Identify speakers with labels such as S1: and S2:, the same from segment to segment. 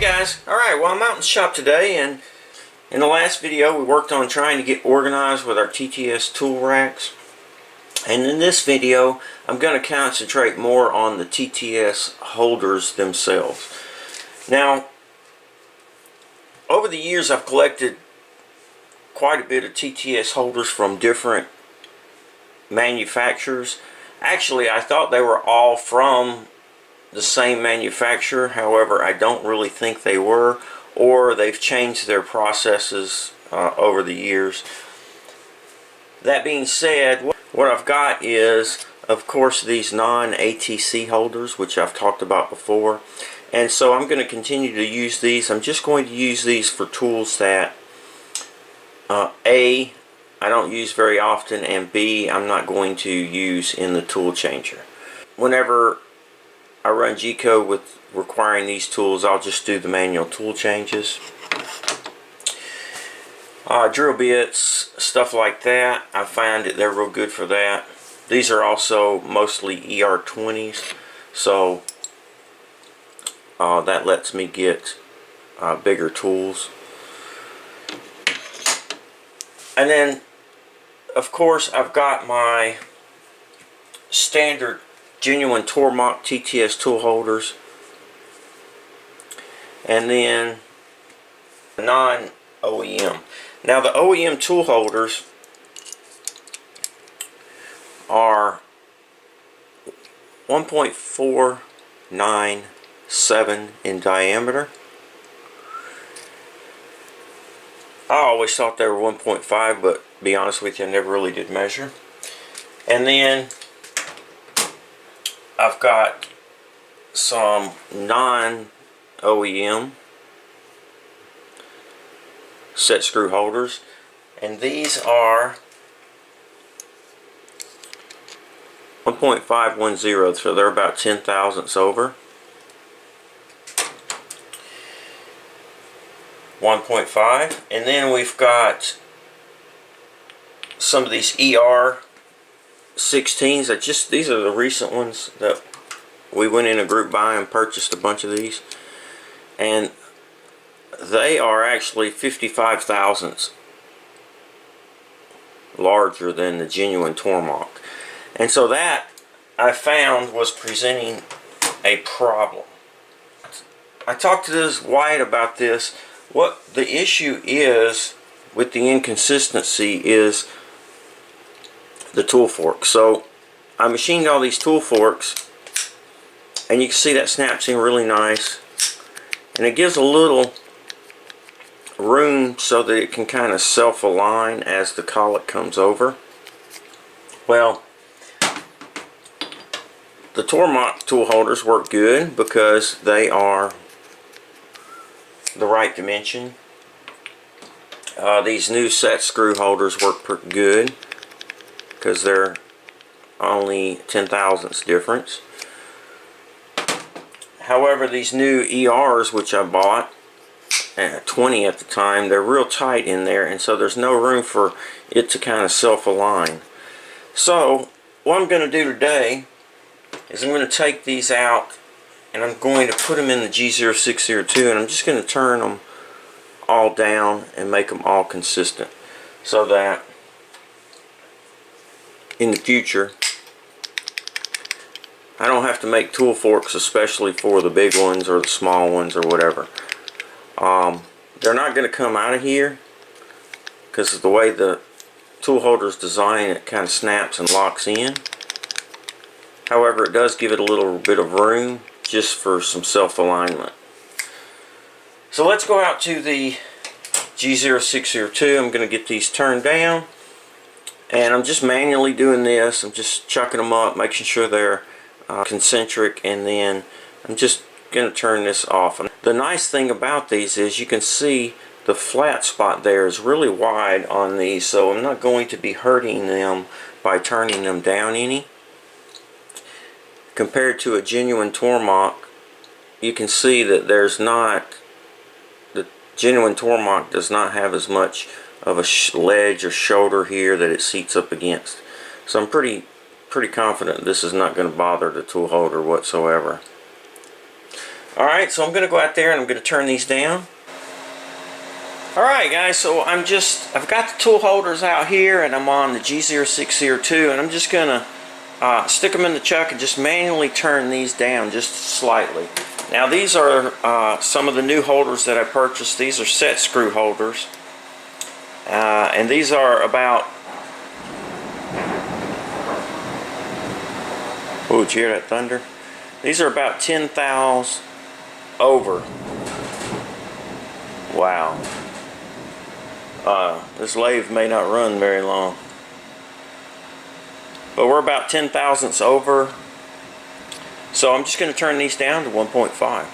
S1: guys, alright, well I'm out in the shop today, and in the last video we worked on trying to get organized with our TTS tool racks, and in this video I'm going to concentrate more on the TTS holders themselves. Now, over the years I've collected quite a bit of TTS holders from different manufacturers. Actually, I thought they were all from the same manufacturer. However, I don't really think they were, or they've changed their processes over the years. That being said, what I've got is, of course, these non-ATC holders, which I've talked about before, and so I'm going to continue to use these. I'm just going to use these for tools that A, I don't use very often, and B, I'm not going to use in the tool changer. Whenever I run G-code with requiring these tools, I'll just do the manual tool changes. Drill bits, stuff like that, I find that they're real good for that. These are also mostly ER20s, so that lets me get bigger tools. And then, of course, I've got my standard genuine Tormach TTS tool holders, and then non-OEM. Now, the OEM tool holders are 1.497 in diameter. I always thought they were 1.5, but to be honest with you, I never really did measure. And then I've got some non-OEM set screw holders, and these are 1.510, so they're about 10 thousandths over 1.5. And then we've got some of these ER16s. These are the recent ones that we went in a group buy and purchased a bunch of these, and they are actually 55 thousandths larger than the genuine Tormach, and so that I found was presenting a problem. I talked to this Wyatt about this. What the issue is with the inconsistency is the tool fork. So I machined all these tool forks, and you can see that snaps in really nice, and it gives a little room so that it can kind of self-align as the collet comes over. Well, the Tormach tool holders work good because they are the right dimension. These new set screw holders work pretty good because they're only 10 thousandths difference. However, these new ERs, which I bought at 20 at the time, they're real tight in there, and so there's no room for it to kind of self-align. So what I'm going to do today is I'm going to take these out, and I'm going to put them in the G0602, and I'm just going to turn them all down and make them all consistent, so that in the future I don't have to make tool forks, especially for the big ones or the small ones or whatever. They're not going to come out of here because of the way the tool holder is designed. It kind of snaps and locks in. However, it does give it a little bit of room just for some self-alignment. So let's go out to the G0602. I'm going to get these turned down, and I'm just manually doing this. I'm just chucking them up, making sure they're concentric, and then I'm just going to turn this off. The nice thing about these is you can see the flat spot there is really wide on these, so I'm not going to be hurting them by turning them down any. Compared to a genuine Tormach, you can see that the genuine Tormach does not have as much of a ledge or shoulder here that it seats up against. So I'm pretty pretty confident this is not going to bother the tool holder whatsoever. Alright, so I'm going to go out there and I'm going to turn these down. Alright guys, so I've got the tool holders out here and I'm on the G0602 and I'm just going to stick them in the chuck and just manually turn these down just slightly. Now these are some of the new holders that I purchased. These are set screw holders. And these are about, oh, did you hear that thunder? These are about 10 thous over. Wow. This lathe may not run very long. But we're about 10 thousandths over. So I'm just going to turn these down to 1.5.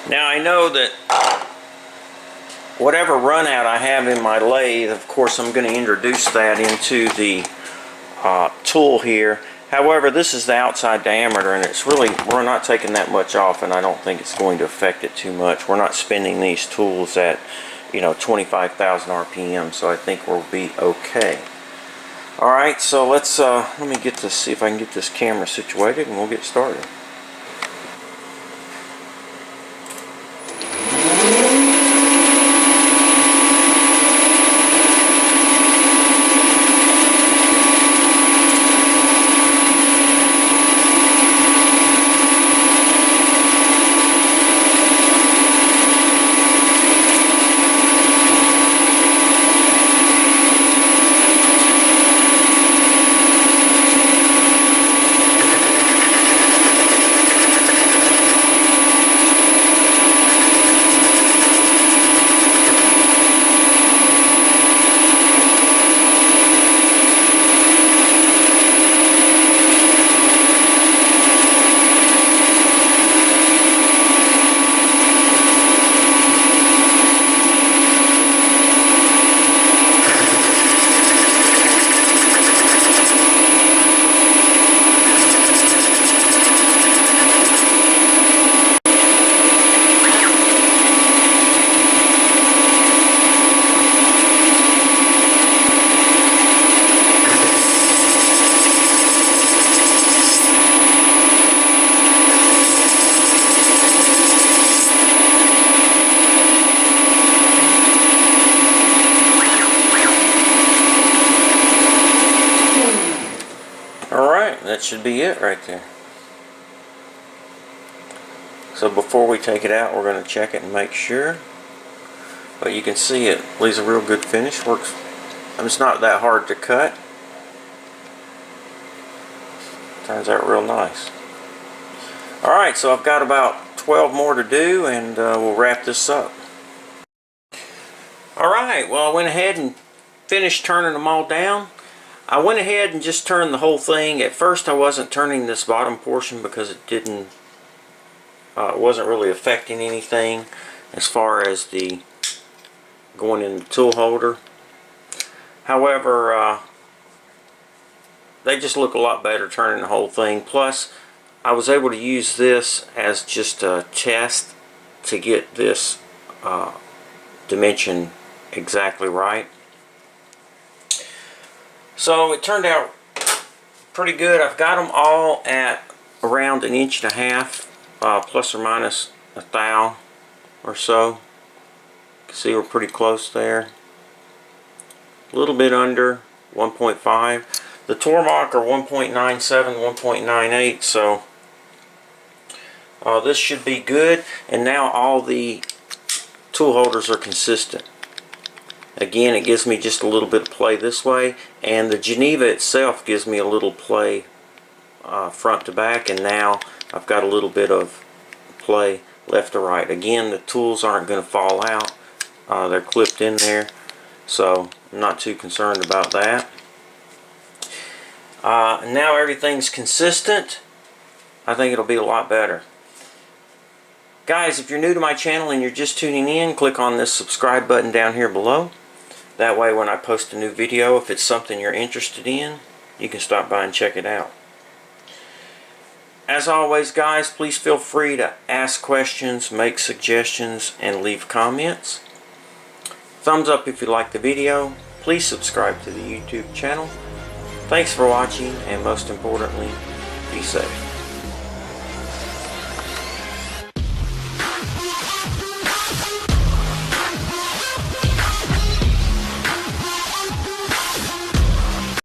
S1: Now I know that whatever run out I have in my lathe, of course I'm going to introduce that into the tool here. However, this is the outside diameter and it's really, we're not taking that much off and I don't think it's going to affect it too much. We're not spinning these tools at, you know, 25,000 RPM, so I think we'll be okay. Alright, so let's, let me get this, see if I can get this camera situated and we'll get started. That should be it right there. So before we take it out, we're going to check it and make sure. But you can see it leaves a real good finish. Works. And it's not that hard to cut. Turns out real nice. Alright, so I've got about 12 more to do and we'll wrap this up. Alright, well I went ahead and finished turning them all down. I went ahead and just turned the whole thing. At first I wasn't turning this bottom portion because it didn't, it wasn't really affecting anything as far as the going in the tool holder. However, they just look a lot better turning the whole thing. Plus, I was able to use this as just a test to get this dimension exactly right. So it turned out pretty good. I've got them all at around 1.5 inches, plus or minus a thou or so. You can see we're pretty close there. A little bit under 1.5. The Tormach are 1.97, 1.98, so this should be good. And now all the tool holders are consistent. Again, it gives me just a little bit of play this way, and the Geneva itself gives me a little play front to back, and now I've got a little bit of play left to right. Again, the tools aren't going to fall out. They're clipped in there, so I'm not too concerned about that. Now everything's consistent. I think it'll be a lot better. Guys, if you're new to my channel and you're just tuning in, click on this subscribe button down here below. That way when I post a new video, if it's something you're interested in, you can stop by and check it out. As always, guys, please feel free to ask questions, make suggestions, and leave comments. Thumbs up if you like the video. Please subscribe to the YouTube channel. Thanks for watching, and most importantly, be safe.